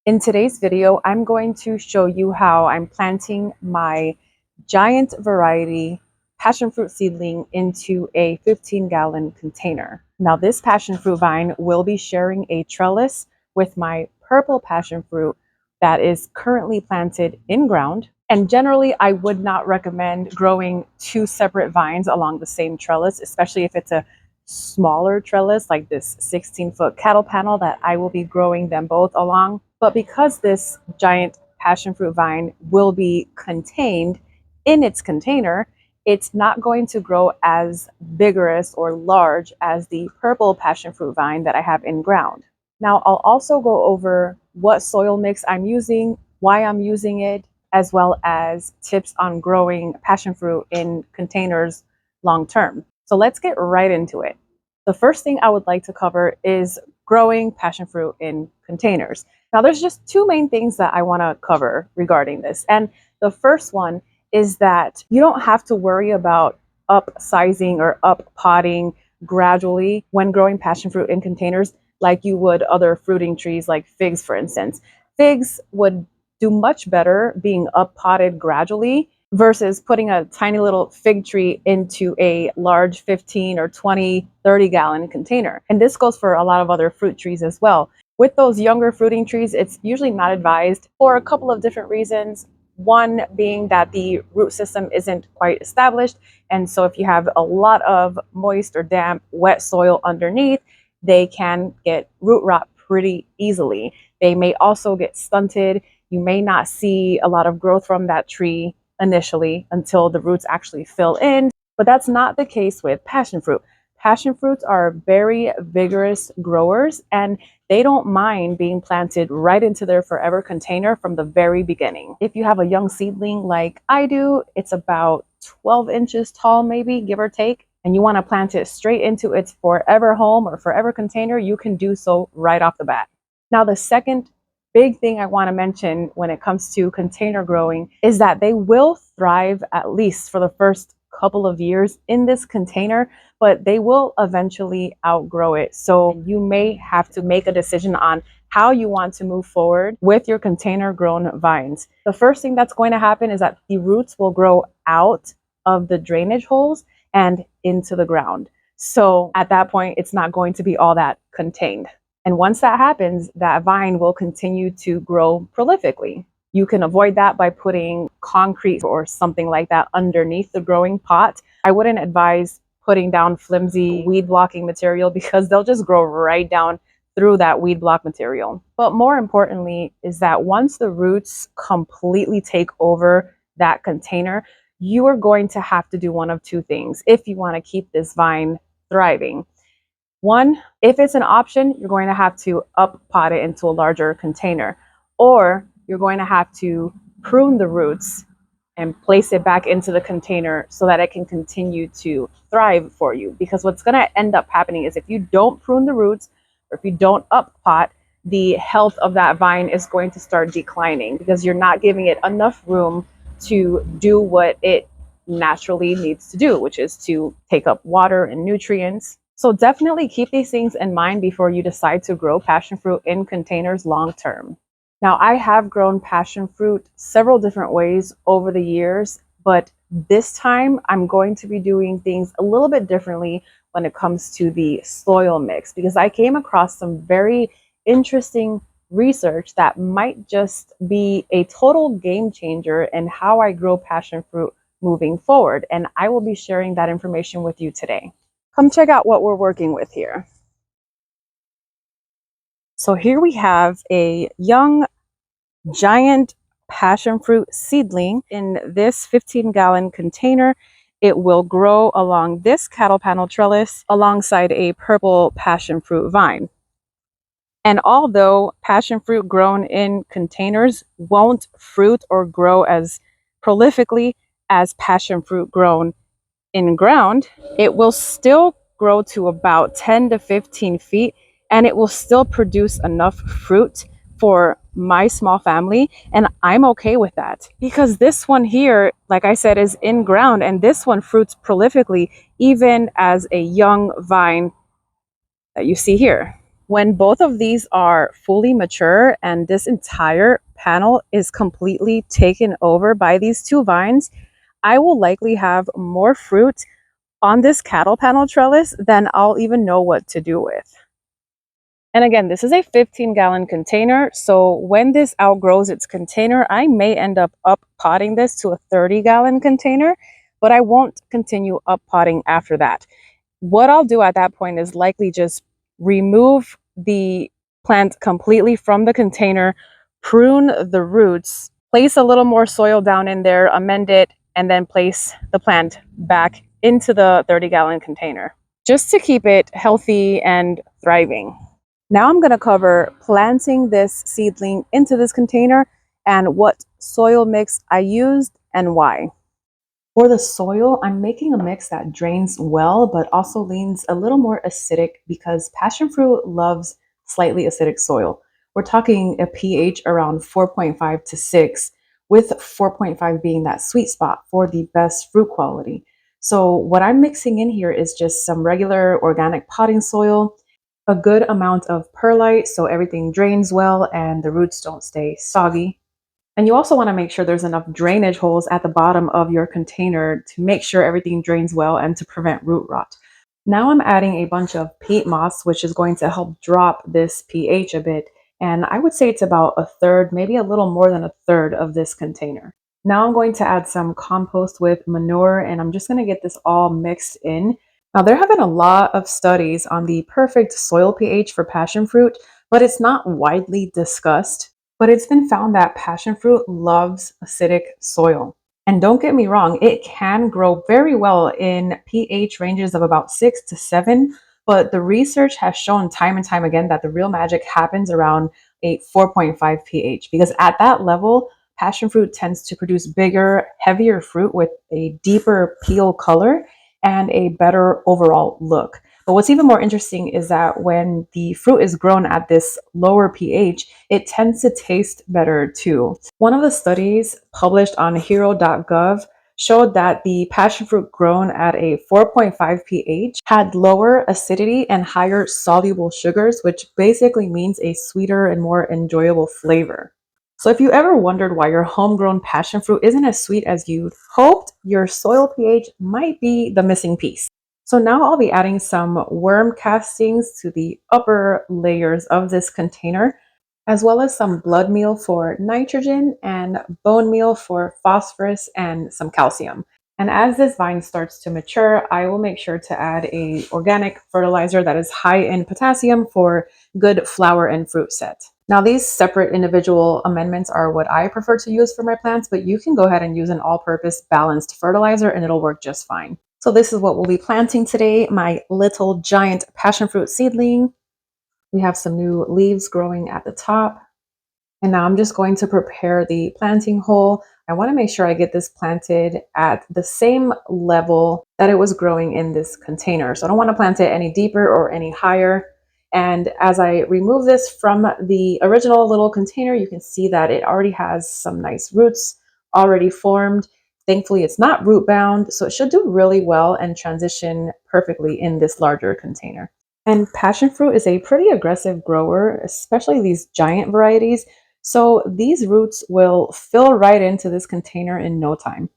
In today's video, I'm going to show you how I'm planting my giant variety passion fruit seedling into a 15-gallon container. Now, this passion fruit vine will be sharing a trellis with my purple passion fruit that is currently planted in ground. And generally, I would not recommend growing two separate vines along the same trellis, especially if it's a smaller trellis like this 16-foot cattle panel that I will be growing them both along. But because this giant passion fruit vine will be contained in its container, it's not going to grow as vigorous or large as the purple passion fruit vine that I have in ground. Now, I'll also go over what soil mix I'm using, why I'm using it, as well as tips on growing passion fruit in containers long term. So let's get right into it. The first thing I would like to cover is growing passion fruit in containers. Now, there's just two main things that I want to cover regarding this. And the first one is that you don't have to worry about upsizing or up potting gradually when growing passion fruit in containers like you would other fruiting trees like figs, for instance. Figs would do much better being up potted gradually versus putting a tiny little fig tree into a large 15 or 20, 30-gallon container. And this goes for a lot of other fruit trees as well. With those younger fruiting trees, it's usually not advised for a couple of different reasons. One being that the root system isn't quite established. And so if you have a lot of moist or damp, wet soil underneath, they can get root rot pretty easily. They may also get stunted. You may not see a lot of growth from that tree initially until the roots actually fill in, but that's not the case with passion fruit. Passion fruits are very vigorous growers and they don't mind being planted right into their forever container from the very beginning. If you have a young seedling like I do, it's about 12 inches tall, maybe, give or take, and you want to plant it straight into its forever home or forever container, you can do so right off the bat. Now, the second big thing I want to mention when it comes to container growing is that they will thrive at least for the first couple of years in this container, but they will eventually outgrow it. So you may have to make a decision on how you want to move forward with your container grown vines. The first thing that's going to happen is that the roots will grow out of the drainage holes and into the ground. So at that point, it's not going to be all that contained. And once that happens, that vine will continue to grow prolifically. You can avoid that by putting concrete or something like that underneath the growing pot. I wouldn't advise putting down flimsy weed blocking material because they'll just grow right down through that weed block material. But more importantly is that once the roots completely take over that container, you are going to have to do one of two things if you want to keep this vine thriving. One, if it's an option, you're going to have to up pot it into a larger container, or you're going to have to prune the roots and place it back into the container so that it can continue to thrive for you. Because what's going to end up happening is if you don't prune the roots or if you don't up pot, the health of that vine is going to start declining because you're not giving it enough room to do what it naturally needs to do, which is to take up water and nutrients. So definitely keep these things in mind before you decide to grow passion fruit in containers long term. Now, I have grown passion fruit several different ways over the years, but this time I'm going to be doing things a little bit differently when it comes to the soil mix because I came across some very interesting research that might just be a total game changer in how I grow passion fruit moving forward. And I will be sharing that information with you today. Come check out what we're working with here. So here we have a young giant passion fruit seedling in this 15-gallon container. It will grow along this cattle panel trellis alongside a purple passion fruit vine. And although passion fruit grown in containers won't fruit or grow as prolifically as passion fruit grown in ground, it will still grow to about 10 to 15 feet and it will still produce enough fruit for my small family. And I'm okay with that because this one here, like I said, is in ground and this one fruits prolifically even as a young vine that you see here. When both of these are fully mature and this entire panel is completely taken over by these two vines, I will likely have more fruit on this cattle panel trellis than I'll even know what to do with. And again, this is a 15-gallon container, so when this outgrows its container, I may end up potting this to a 30-gallon container, but I won't continue potting after that. What I'll do at that point is likely just remove the plant completely from the container, prune the roots, place a little more soil down in there, amend it, and then place the plant back into the 30-gallon container, just to keep it healthy and thriving. Now I'm going to cover planting this seedling into this container and what soil mix I used and why. For the soil, I'm making a mix that drains well, but also leans a little more acidic because passion fruit loves slightly acidic soil. We're talking a pH around 4.5 to 6, with 4.5 being that sweet spot for the best fruit quality. So what I'm mixing in here is just some regular organic potting soil, a good amount of perlite so everything drains well and the roots don't stay soggy. And you also want to make sure there's enough drainage holes at the bottom of your container to make sure everything drains well and to prevent root rot. Now I'm adding a bunch of peat moss, which is going to help drop this pH a bit. And I would say it's about a third, maybe a little more than a third of this container. Now I'm going to add some compost with manure, and I'm just going to get this all mixed in. Now, there have been a lot of studies on the perfect soil pH for passion fruit, but it's not widely discussed. But it's been found that passion fruit loves acidic soil. And don't get me wrong, it can grow very well in pH ranges of about 6 to 7, but the research has shown time and time again that the real magic happens around a 4.5 pH, because at that level, passion fruit tends to produce bigger, heavier fruit with a deeper peel color and a better overall look. But what's even more interesting is that when the fruit is grown at this lower pH, it tends to taste better too. One of the studies published on hero.gov showed that the passion fruit grown at a 4.5 pH had lower acidity and higher soluble sugars, which basically means a sweeter and more enjoyable flavor. So if you ever wondered why your homegrown passion fruit isn't as sweet as you'd hoped, your soil pH might be the missing piece. So now I'll be adding some worm castings to the upper layers of this container, as well as some blood meal for nitrogen and bone meal for phosphorus and some calcium. And as this vine starts to mature, I will make sure to add a organic fertilizer that is high in potassium for good flower and fruit set. Now, these separate individual amendments are what I prefer to use for my plants, but you can go ahead and use an all-purpose balanced fertilizer and it'll work just fine. So this is what we'll be planting today, my little giant passion fruit seedling. We have some new leaves growing at the top. And now I'm just going to prepare the planting hole. I want to make sure I get this planted at the same level that it was growing in this container. So I don't want to plant it any deeper or any higher. And as I remove this from the original little container, you can see that it already has some nice roots already formed. Thankfully, it's not root bound, so it should do really well and transition perfectly in this larger container. And passion fruit is a pretty aggressive grower, especially these giant varieties. So these roots will fill right into this container in no time.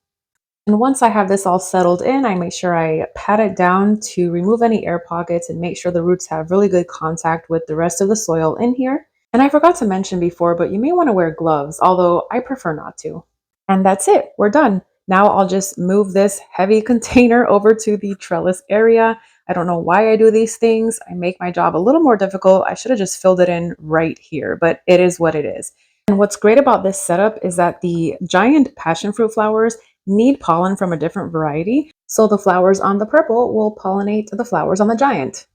And once I have this all settled in, I make sure I pat it down to remove any air pockets and make sure the roots have really good contact with the rest of the soil in here. And I forgot to mention before, but you may want to wear gloves, although I prefer not to. And that's it, we're done. Now I'll just move this heavy container over to the trellis area. I don't know why I do these things. I make my job a little more difficult. I should have just filled it in right here, but it is what it is. And what's great about this setup is that the giant passion fruit flowers need pollen from a different variety. So the flowers on the purple will pollinate the flowers on the giant.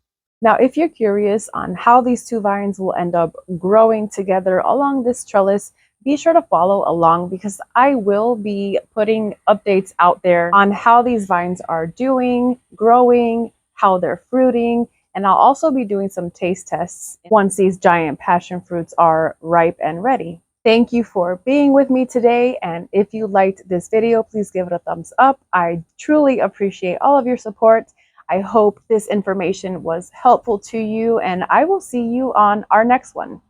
Now, if you're curious on how these two vines will end up growing together along this trellis, be sure to follow along because I will be putting updates out there on how these vines are doing, growing, how they're fruiting, and I'll also be doing some taste tests once these giant passion fruits are ripe and ready. Thank you for being with me today, and if you liked this video, please give it a thumbs up. I truly appreciate all of your support. I hope this information was helpful to you, and I will see you on our next one.